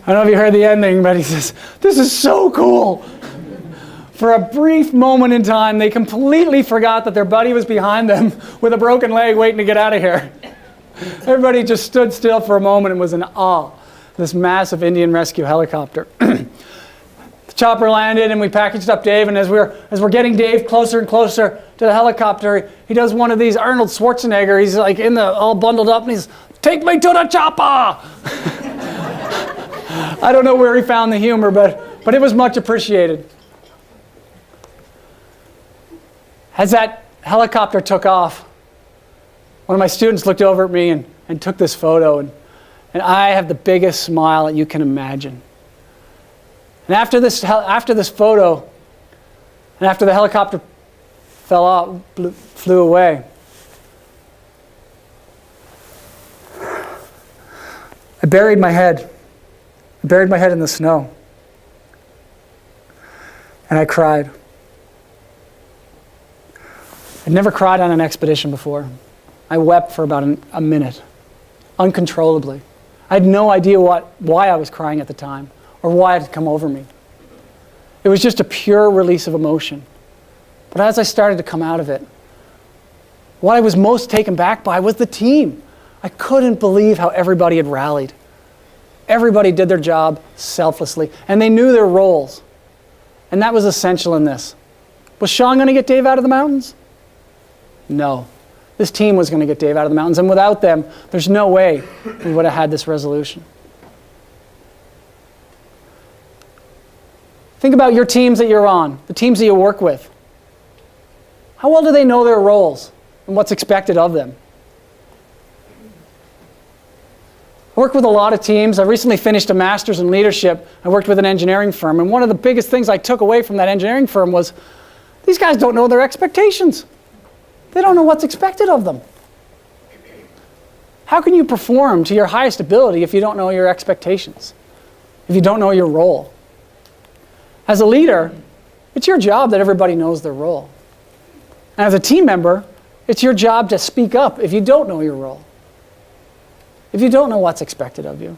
I don't know if you heard the ending, but he says, "This is so cool." For a brief moment in time, they completely forgot that their buddy was behind them with a broken leg waiting to get out of here. Everybody just stood still for a moment and was in awe of this massive Indian rescue helicopter. The chopper landed and we packaged up Dave, and as we're getting Dave closer and closer to the helicopter, he does one of these Arnold Schwarzenegger. He's like all bundled up and he's, "Take me to the chopper!" I don't know where he found the humor, but it was much appreciated. As that helicopter took off, one of my students looked over at me and took this photo, and I have the biggest smile that you can imagine. And after this photo, and after the helicopter flew away, I buried my head in the snow, and I cried. I'd never cried on an expedition before. I wept for about a minute, uncontrollably. I had no idea why I was crying at the time, or why it had come over me. It was just a pure release of emotion. But as I started to come out of it, what I was most taken back by was the team. I couldn't believe how everybody had rallied. Everybody did their job selflessly, and they knew their roles. And that was essential in this. Was Shawn going to get Dave out of the mountains? No. This team was going to get Dave out of the mountains, and without them, there's no way we would have had this resolution. Think about your teams that you're on, the teams that you work with. How well do they know their roles and what's expected of them? I work with a lot of teams. I recently finished a master's in leadership. I worked with an engineering firm, and one of the biggest things I took away from that engineering firm was these guys don't know their expectations. They don't know what's expected of them. How can you perform to your highest ability if you don't know your expectations? If you don't know your role? As a leader, it's your job that everybody knows their role. And as a team member, it's your job to speak up if you don't know your role. If you don't know what's expected of you.